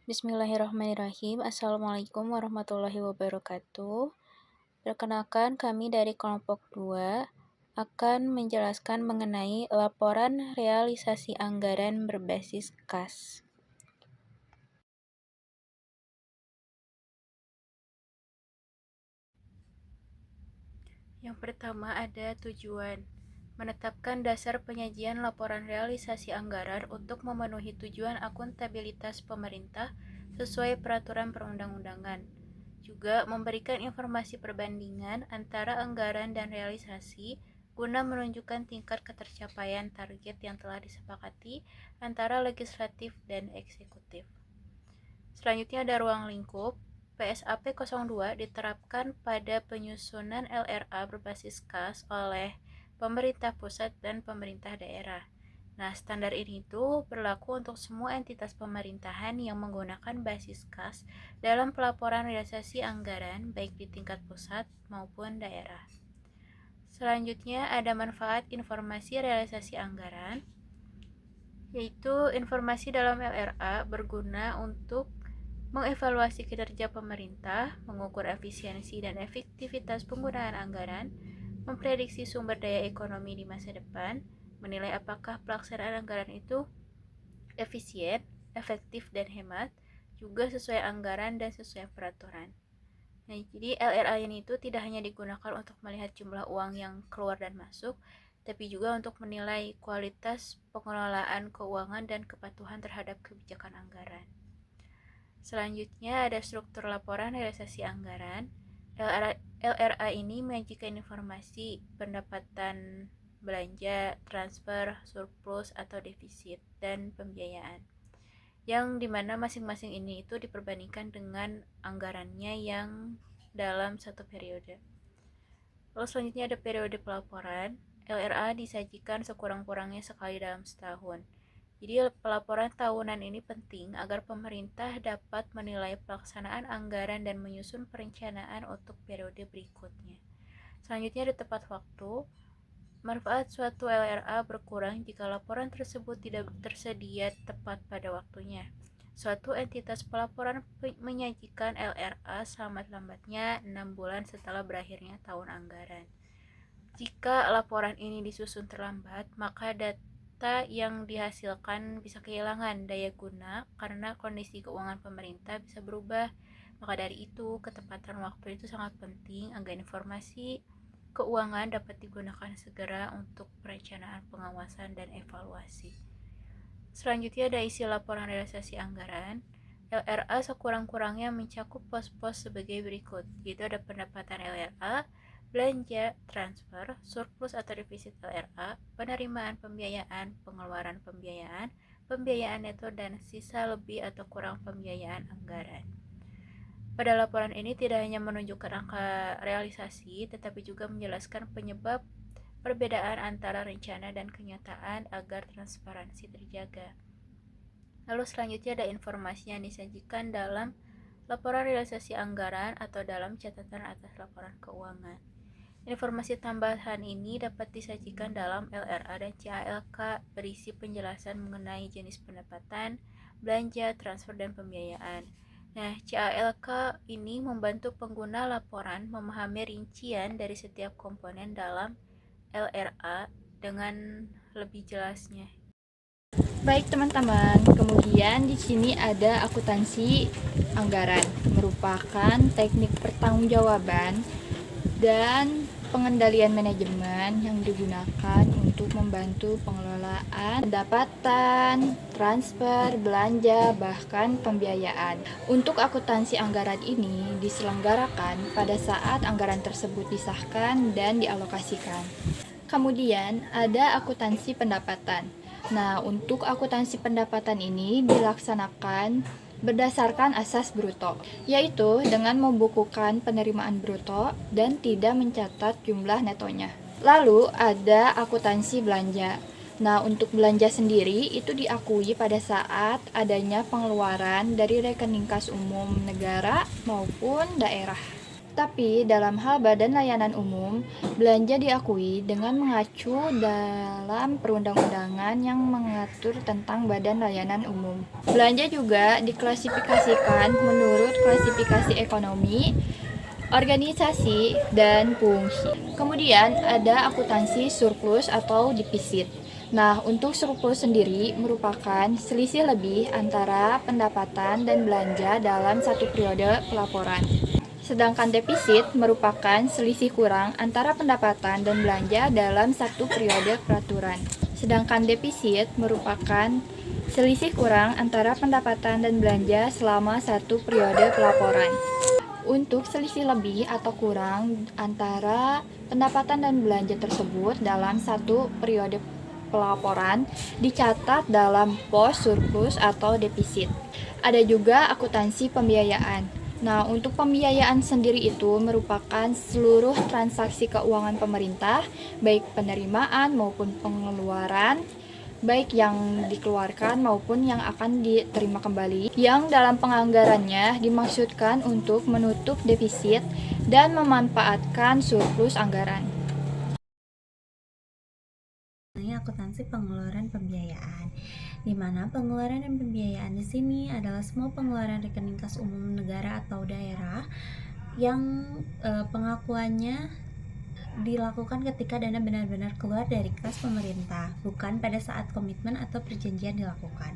Bismillahirrahmanirrahim. Assalamualaikum warahmatullahi wabarakatuh. Perkenalkan, kami dari kelompok 2 akan menjelaskan mengenai laporan realisasi anggaran berbasis kas. Yang pertama ada tujuan. Menetapkan dasar penyajian laporan realisasi anggaran untuk memenuhi tujuan akuntabilitas pemerintah sesuai peraturan perundang-undangan. Juga memberikan informasi perbandingan antara anggaran dan realisasi guna menunjukkan tingkat ketercapaian target yang telah disepakati antara legislatif dan eksekutif. Selanjutnya ada ruang lingkup. PSAP 02 diterapkan pada penyusunan LRA berbasis kas oleh pemerintah pusat dan pemerintah daerah. Nah, standar ini itu berlaku untuk semua entitas pemerintahan yang menggunakan basis kas dalam pelaporan realisasi anggaran baik di tingkat pusat maupun daerah. Selanjutnya ada manfaat informasi realisasi anggaran, yaitu informasi dalam LRA berguna untuk mengevaluasi kinerja pemerintah, mengukur efisiensi dan efektivitas penggunaan anggaran, memprediksi sumber daya ekonomi di masa depan, menilai apakah pelaksanaan anggaran itu efisien, efektif, dan hemat, juga sesuai anggaran dan sesuai peraturan. Nah, jadi LRA ini itu tidak hanya digunakan untuk melihat jumlah uang yang keluar dan masuk, tapi juga untuk menilai kualitas pengelolaan keuangan dan kepatuhan terhadap kebijakan anggaran. Selanjutnya ada struktur laporan realisasi anggaran. LRA ini menyajikan informasi pendapatan belanja, transfer, surplus atau defisit, dan pembiayaan, yang dimana masing-masing ini itu diperbandingkan dengan anggarannya yang dalam satu periode. Lalu selanjutnya ada periode pelaporan. LRA disajikan sekurang-kurangnya sekali dalam setahun. Jadi pelaporan tahunan ini penting agar pemerintah dapat menilai pelaksanaan anggaran dan menyusun perencanaan untuk periode berikutnya. Selanjutnya ada tepat waktu. Manfaat suatu LRA berkurang jika laporan tersebut tidak tersedia tepat pada waktunya. Suatu entitas pelaporan menyajikan LRA selambat-lambatnya 6 bulan setelah berakhirnya tahun anggaran. Jika laporan ini disusun terlambat, maka data yang dihasilkan bisa kehilangan daya guna karena kondisi keuangan pemerintah bisa berubah. Maka dari itu, ketepatan waktu itu sangat penting agar informasi keuangan dapat digunakan segera untuk perencanaan, pengawasan, dan evaluasi. Selanjutnya ada isi laporan realisasi anggaran. LRA sekurang-kurangnya mencakup pos-pos sebagai berikut, yaitu ada pendapatan LRA, belanja, transfer, surplus atau defisit LRA, penerimaan pembiayaan, pengeluaran pembiayaan, pembiayaan neto, dan sisa lebih atau kurang pembiayaan anggaran. Pada laporan ini tidak hanya menunjukkan angka realisasi, tetapi juga menjelaskan penyebab perbedaan antara rencana dan kenyataan agar transparansi terjaga. Lalu selanjutnya ada informasi yang disajikan dalam laporan realisasi anggaran atau dalam catatan atas laporan keuangan. Informasi tambahan ini dapat disajikan dalam LRA dan CALK berisi penjelasan mengenai jenis pendapatan, belanja, transfer, dan pembiayaan. Nah, CALK ini membantu pengguna laporan memahami rincian dari setiap komponen dalam LRA dengan lebih jelasnya. Baik teman-teman, kemudian di sini ada akuntansi anggaran, merupakan teknik pertanggungjawaban dan pengendalian manajemen yang digunakan untuk membantu pengelolaan pendapatan, transfer, belanja, bahkan pembiayaan. Untuk akuntansi anggaran ini diselenggarakan pada saat anggaran tersebut disahkan dan dialokasikan. Kemudian ada akuntansi pendapatan. Nah, untuk akuntansi pendapatan ini dilaksanakan berdasarkan asas bruto, yaitu dengan membukukan penerimaan bruto dan tidak mencatat jumlah netonya. Lalu ada akuntansi belanja. Nah, untuk belanja sendiri itu diakui pada saat adanya pengeluaran dari rekening kas umum negara maupun daerah. Tapi dalam hal badan layanan umum, belanja diakui dengan mengacu dalam perundang-undangan yang mengatur tentang badan layanan umum. Belanja juga diklasifikasikan menurut klasifikasi ekonomi, organisasi, dan fungsi. Kemudian ada akuntansi surplus atau defisit. Nah, untuk surplus sendiri merupakan selisih lebih antara pendapatan dan belanja dalam satu periode pelaporan. Sedangkan defisit merupakan selisih kurang antara pendapatan dan belanja dalam satu periode peraturan. Sedangkan defisit merupakan selisih kurang antara pendapatan dan belanja selama satu periode pelaporan. Untuk selisih lebih atau kurang antara pendapatan dan belanja tersebut dalam satu periode pelaporan dicatat dalam pos surplus atau defisit. Ada juga akuntansi pembiayaan. Nah, untuk pembiayaan sendiri itu merupakan seluruh transaksi keuangan pemerintah, baik penerimaan maupun pengeluaran, baik yang dikeluarkan maupun yang akan diterima kembali, yang dalam penganggarannya dimaksudkan untuk menutup defisit dan memanfaatkan surplus anggaran. Akuntansi pengeluaran pembiayaan, di mana pengeluaran dan pembiayaan di sini adalah semua pengeluaran rekening kas umum negara atau daerah yang pengakuannya dilakukan ketika dana benar-benar keluar dari kas pemerintah, bukan pada saat komitmen atau perjanjian dilakukan.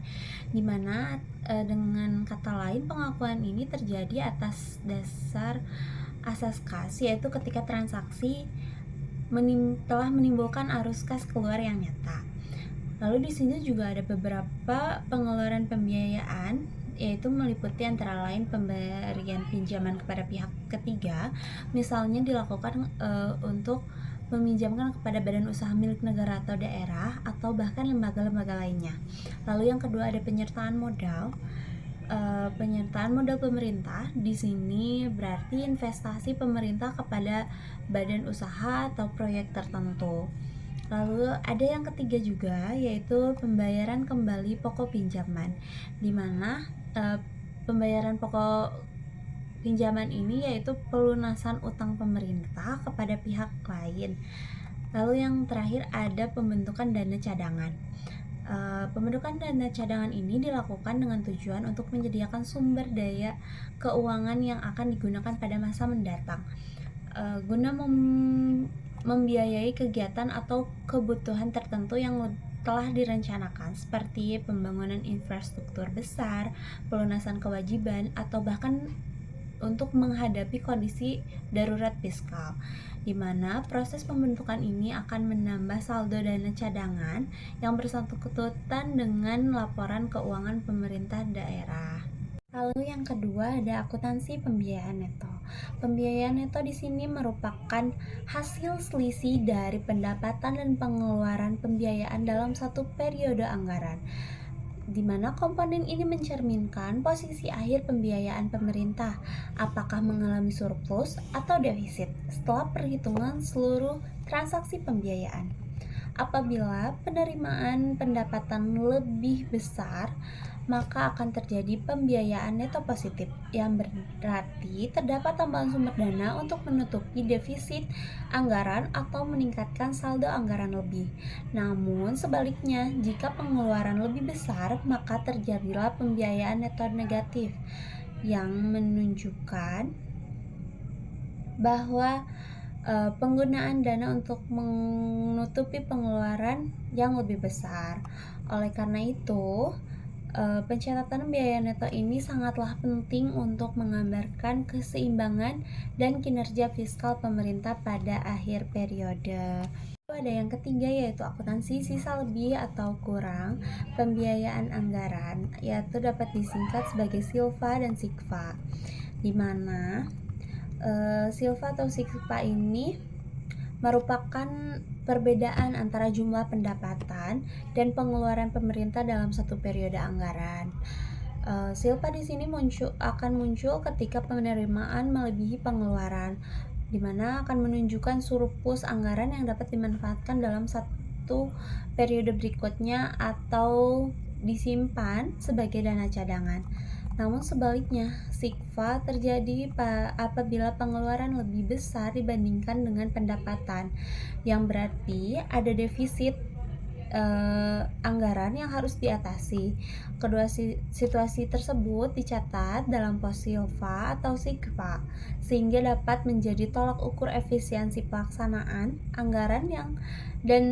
Di mana dengan kata lain pengakuan ini terjadi atas dasar asas kas, yaitu ketika transaksi telah menimbulkan arus kas keluar yang nyata. Lalu di sini juga ada beberapa pengeluaran pembiayaan, yaitu meliputi antara lain pemberian pinjaman kepada pihak ketiga, misalnya dilakukan untuk meminjamkan kepada badan usaha milik negara atau daerah atau bahkan lembaga-lembaga lainnya. Lalu yang kedua ada penyertaan modal. Penyertaan modal pemerintah di sini berarti investasi pemerintah kepada badan usaha atau proyek tertentu. Lalu ada yang ketiga juga, yaitu pembayaran kembali pokok pinjaman, di mana pembayaran pokok pinjaman ini yaitu pelunasan utang pemerintah kepada pihak lain. Lalu yang terakhir ada pembentukan dana cadangan. Pembentukan dana cadangan ini dilakukan dengan tujuan untuk menyediakan sumber daya keuangan yang akan digunakan pada masa mendatang, guna membiayai kegiatan atau kebutuhan tertentu yang telah direncanakan, seperti pembangunan infrastruktur besar, pelunasan kewajiban, atau bahkan untuk menghadapi kondisi darurat fiskal, di mana proses pembentukan ini akan menambah saldo dana cadangan yang bersangkutan dengan laporan keuangan pemerintah daerah. Lalu yang kedua ada akuntansi pembiayaan neto. Pembiayaan neto di sini merupakan hasil selisih dari pendapatan dan pengeluaran pembiayaan dalam satu periode anggaran, di mana komponen ini mencerminkan posisi akhir pembiayaan pemerintah, apakah mengalami surplus atau defisit setelah perhitungan seluruh transaksi pembiayaan. Apabila penerimaan pendapatan lebih besar, maka akan terjadi pembiayaan neto positif, yang berarti terdapat tambahan sumber dana untuk menutupi defisit anggaran atau meningkatkan saldo anggaran lebih. Namun sebaliknya, jika pengeluaran lebih besar, maka terjadilah pembiayaan neto negatif, yang menunjukkan bahwa penggunaan dana untuk menutupi pengeluaran yang lebih besar. Oleh karena itu, pencatatan biaya neto ini sangatlah penting untuk menggambarkan keseimbangan dan kinerja fiskal pemerintah pada akhir periode. Ada yang ketiga, yaitu akuntansi sisa lebih atau kurang pembiayaan anggaran, yaitu dapat disingkat sebagai SILFA dan SIKFA, di mana SILFA atau SIKFA ini merupakan perbedaan antara jumlah pendapatan dan pengeluaran pemerintah dalam satu periode anggaran. SILFA di sini akan muncul ketika penerimaan melebihi pengeluaran, di mana akan menunjukkan surplus anggaran yang dapat dimanfaatkan dalam satu periode berikutnya atau disimpan sebagai dana cadangan. Namun sebaliknya, sikfa terjadi apabila pengeluaran lebih besar dibandingkan dengan pendapatan, yang berarti ada defisit anggaran yang harus diatasi. Kedua situasi tersebut dicatat dalam pos silva atau sikfa, sehingga dapat menjadi tolak ukur efisiensi pelaksanaan anggaran dan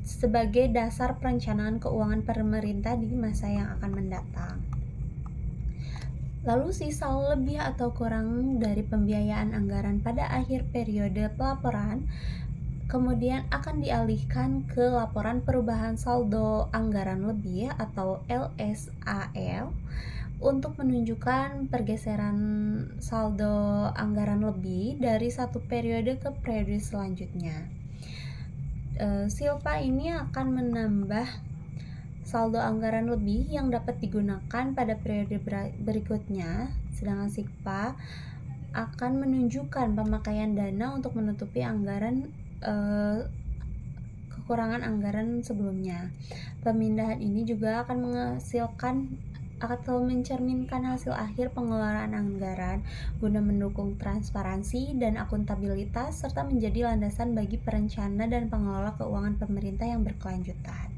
sebagai dasar perencanaan keuangan pemerintah di masa yang akan mendatang. Lalu sisa lebih atau kurang dari pembiayaan anggaran pada akhir periode pelaporan kemudian akan dialihkan ke laporan perubahan saldo anggaran lebih atau LSAL untuk menunjukkan pergeseran saldo anggaran lebih dari satu periode ke periode selanjutnya. Silpa ini akan menambah saldo anggaran lebih yang dapat digunakan pada periode berikutnya, sedangkan Sikpa akan menunjukkan pemakaian dana untuk menutupi kekurangan anggaran sebelumnya. Pemindahan ini juga akan menghasilkan atau mencerminkan hasil akhir pengelolaan anggaran guna mendukung transparansi dan akuntabilitas serta menjadi landasan bagi perencana dan pengelola keuangan pemerintah yang berkelanjutan.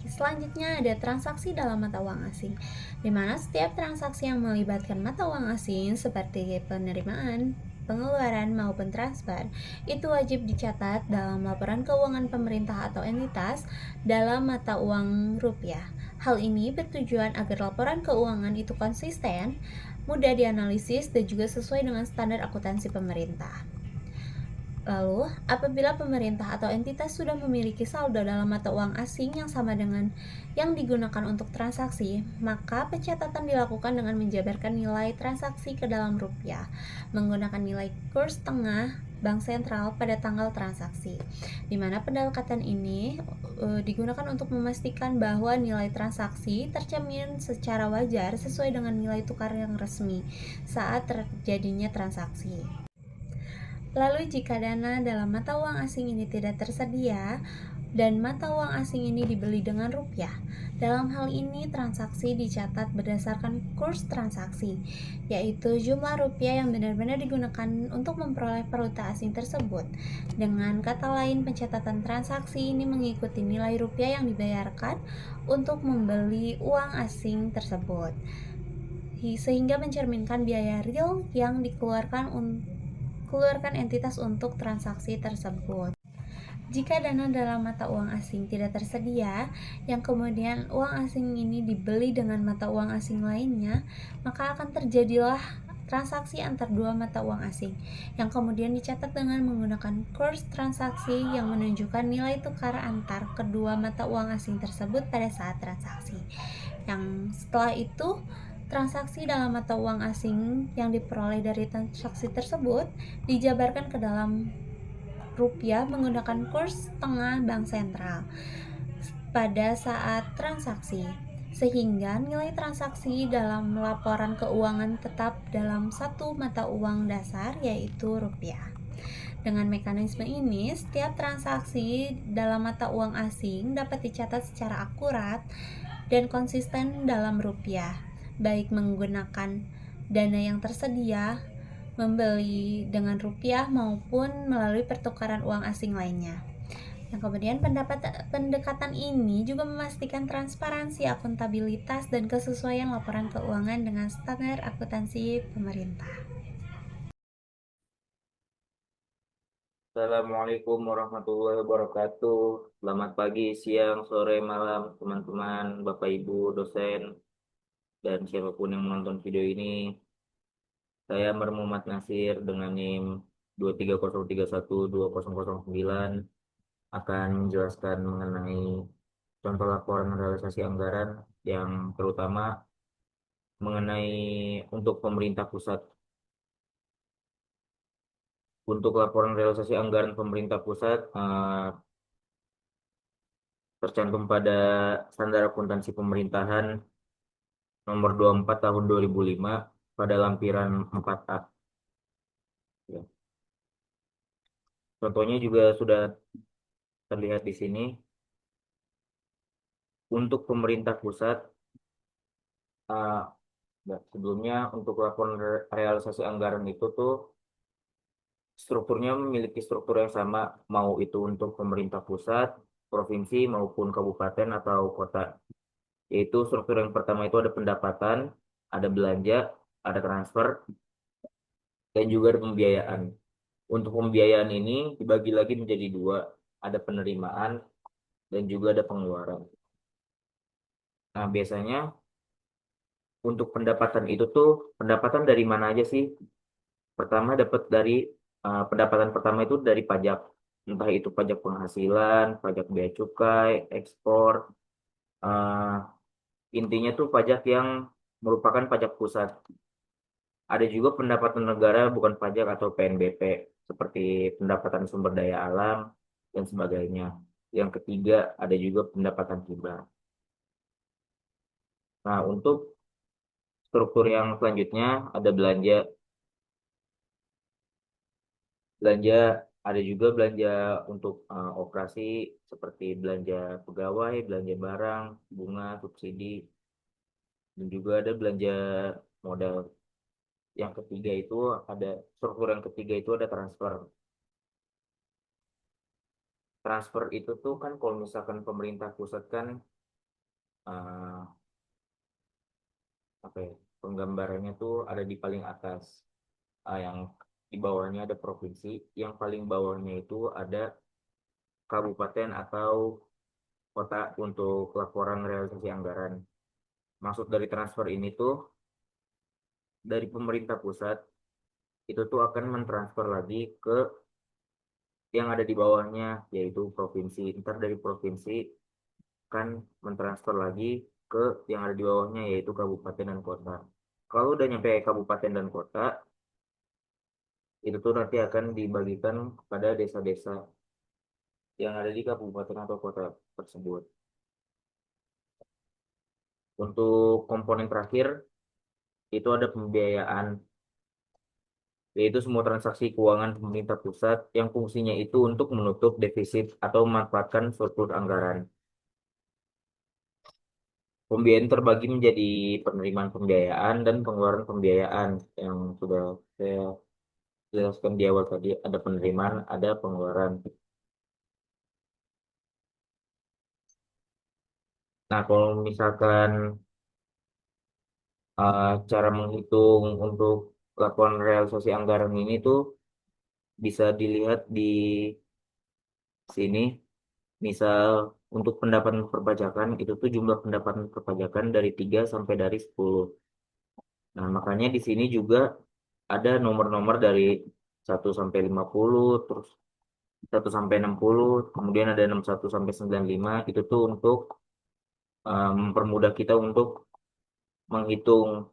Selanjutnya ada transaksi dalam mata uang asing, di mana setiap transaksi yang melibatkan mata uang asing seperti penerimaan, pengeluaran maupun transfer itu wajib dicatat dalam laporan keuangan pemerintah atau entitas dalam mata uang rupiah. Hal ini bertujuan agar laporan keuangan itu konsisten, mudah dianalisis dan juga sesuai dengan standar akuntansi pemerintah. Lalu, apabila pemerintah atau entitas sudah memiliki saldo dalam mata uang asing yang sama dengan yang digunakan untuk transaksi, maka pencatatan dilakukan dengan menjabarkan nilai transaksi ke dalam rupiah, menggunakan nilai kurs tengah bank sentral pada tanggal transaksi, di mana pendekatan ini digunakan untuk memastikan bahwa nilai transaksi tercermin secara wajar sesuai dengan nilai tukar yang resmi saat terjadinya transaksi. Lalu jika dana dalam mata uang asing ini tidak tersedia dan mata uang asing ini dibeli dengan rupiah, dalam hal ini transaksi dicatat berdasarkan kurs transaksi, yaitu jumlah rupiah yang benar-benar digunakan untuk memperoleh valuta asing tersebut. Dengan kata lain, pencatatan transaksi ini mengikuti nilai rupiah yang dibayarkan untuk membeli uang asing tersebut, sehingga mencerminkan biaya real yang dikeluarkan entitas untuk transaksi tersebut. Jika dana dalam mata uang asing tidak tersedia, yang kemudian uang asing ini dibeli dengan mata uang asing lainnya, maka akan terjadilah transaksi antar dua mata uang asing, yang kemudian dicatat dengan menggunakan kurs transaksi yang menunjukkan nilai tukar antar kedua mata uang asing tersebut pada saat transaksi. Yang setelah itu, transaksi dalam mata uang asing yang diperoleh dari transaksi tersebut dijabarkan ke dalam rupiah menggunakan kurs tengah bank sentral pada saat transaksi, sehingga nilai transaksi dalam laporan keuangan tetap dalam satu mata uang dasar, yaitu rupiah. Dengan mekanisme ini, setiap transaksi dalam mata uang asing dapat dicatat secara akurat dan konsisten dalam rupiah, baik menggunakan dana yang tersedia, membeli dengan rupiah maupun melalui pertukaran uang asing lainnya. Yang kemudian pendekatan ini juga memastikan transparansi, akuntabilitas, dan kesesuaian laporan keuangan dengan standar akuntansi pemerintah. Assalamualaikum warahmatullahi wabarakatuh. Selamat pagi, siang, sore, malam, teman-teman, Bapak Ibu, dosen, dan siapapun yang menonton video ini. Saya Muhammad Nasir dengan NIM 230312009 akan menjelaskan mengenai contoh laporan realisasi anggaran yang terutama mengenai untuk pemerintah pusat. Untuk laporan realisasi anggaran pemerintah pusat tercantum pada Standar Akuntansi Pemerintahan nomor 24 tahun 2005 pada lampiran 4A. Ya. Contohnya juga sudah terlihat di sini. Untuk pemerintah pusat, Nah, sebelumnya untuk laporan realisasi anggaran itu tuh strukturnya memiliki struktur yang sama, mau itu untuk pemerintah pusat, provinsi maupun kabupaten atau kota. Yaitu struktur yang pertama itu ada pendapatan, ada belanja, ada transfer, dan juga ada pembiayaan. Untuk pembiayaan ini dibagi lagi menjadi dua, ada penerimaan dan juga ada pengeluaran. Nah, biasanya untuk pendapatan itu tuh pendapatan dari mana aja sih? Pertama dapat dari pendapatan pertama itu dari pajak, entah itu pajak penghasilan, pajak bea cukai, ekspor, eh, intinya tuh pajak yang merupakan pajak pusat. Ada juga pendapatan negara bukan pajak atau PNBP, seperti pendapatan sumber daya alam dan sebagainya. Yang ketiga ada juga pendapatan hibah. Nah, untuk struktur yang selanjutnya ada belanja. Belanja ada juga belanja untuk operasi seperti belanja pegawai, belanja barang, bunga, subsidi, dan juga ada belanja modal. Yang ketiga itu ada struktur yang ketiga itu ada transfer. Transfer itu tuh kan kalau misalkan pemerintah pusat kan eh, apa ya, penggambarannya tuh ada di paling atas. Yang di bawahnya ada provinsi, yang paling bawahnya itu ada kabupaten atau kota untuk laporan realisasi anggaran. Maksud dari transfer ini tuh dari pemerintah pusat itu tuh akan mentransfer lagi ke yang ada di bawahnya yaitu provinsi. Ntar dari provinsi kan mentransfer lagi ke yang ada di bawahnya yaitu kabupaten dan kota. Kalau udah nyampe kabupaten dan kota, itu tuh nanti akan dibagikan kepada desa-desa yang ada di kabupaten atau kota tersebut. Untuk komponen terakhir itu ada pembiayaan, yaitu semua transaksi keuangan pemerintah pusat yang fungsinya itu untuk menutup defisit atau memanfaatkan surplus anggaran. Pembiayaan terbagi menjadi penerimaan pembiayaan dan pengeluaran pembiayaan yang sudah saya jelaskan di awal tadi. Ada penerimaan, ada pengeluaran. Nah, kalau misalkan cara menghitung untuk laporan realisasi anggaran ini tuh bisa dilihat di sini. Misal untuk pendapatan perpajakan itu tuh jumlah pendapatan perpajakan dari 3 sampai dari 10. Nah, makanya di sini juga ada nomor-nomor dari 1 sampai 50, terus 1 sampai 60, kemudian ada 61 sampai 95. Itu tuh untuk mempermudah kita untuk menghitung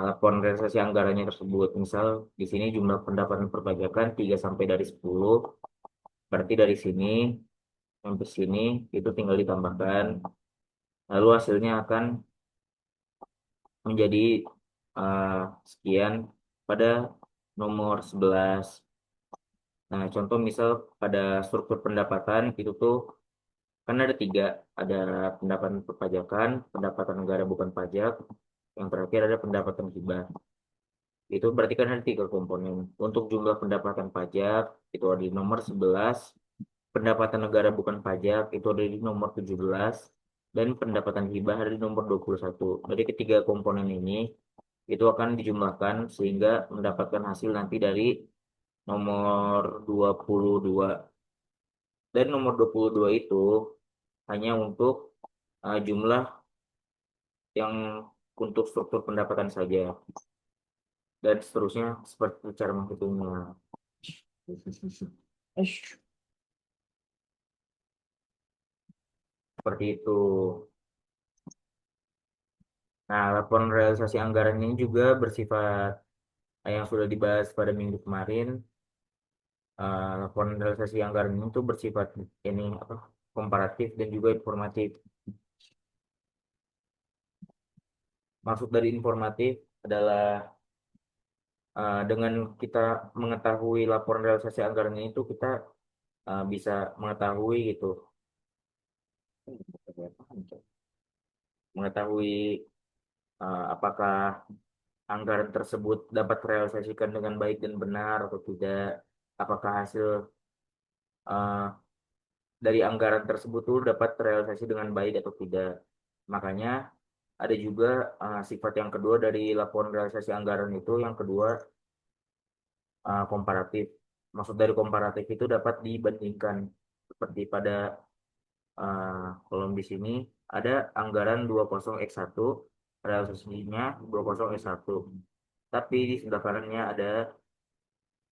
laporan realisasi anggarannya tersebut. Misal di sini jumlah pendapatan perpajakan 3 sampai dari 10, berarti dari sini sampai sini itu tinggal ditambahkan. Lalu hasilnya akan menjadi eh, sekian pada nomor 11. Nah, contoh misal pada struktur pendapatan itu tuh kan ada tiga, ada pendapatan perpajakan, pendapatan negara bukan pajak, yang terakhir ada pendapatan hibah. Itu berarti kan ada tiga komponen. Untuk jumlah pendapatan pajak itu ada di nomor 11, pendapatan negara bukan pajak itu ada di nomor 17, dan pendapatan hibah ada di nomor 21. Dari ketiga komponen ini itu akan dijumlahkan sehingga mendapatkan hasil nanti dari nomor 22. Dan nomor 22 itu hanya untuk jumlah yang untuk struktur pendapatan saja. Dan seterusnya seperti cara menghitungnya. Seperti itu. Nah, laporan realisasi anggaran ini juga bersifat yang sudah dibahas pada minggu kemarin. Laporan realisasi anggaran ini tuh bersifat ini apa komparatif dan juga informatif. Maksud dari informatif adalah dengan kita mengetahui laporan realisasi anggaran ini tuh kita bisa mengetahui gitu, mengetahui apakah anggaran tersebut dapat terrealisasikan dengan baik dan benar atau tidak, apakah hasil eh, dari anggaran tersebut tuh dapat terrealisasi dengan baik atau tidak. Makanya ada juga sifat yang kedua dari laporan realisasi anggaran itu, yang kedua komparatif. Maksud dari komparatif itu dapat dibandingkan. Seperti pada kolom di sini ada anggaran 20x1, realisasinya 20x1. Tapi di sebelah kanannya ada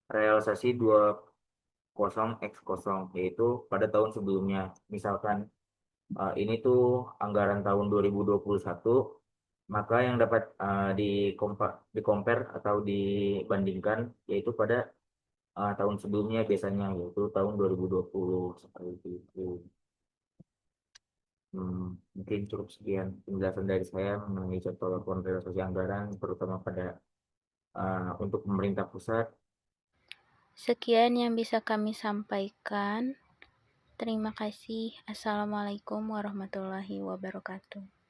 realisasi 20x0, yaitu pada tahun sebelumnya. Misalkan ini tuh anggaran tahun 2021, maka yang dapat di compare atau dibandingkan yaitu pada tahun sebelumnya biasanya, yaitu tahun 2020 seperti itu. Mungkin cukup sekian penjelasan dari saya mengenai contoh laporan realisasi anggaran, terutama pada untuk pemerintah pusat. Sekian yang bisa kami sampaikan. Terima kasih. Assalamualaikum warahmatullahi wabarakatuh.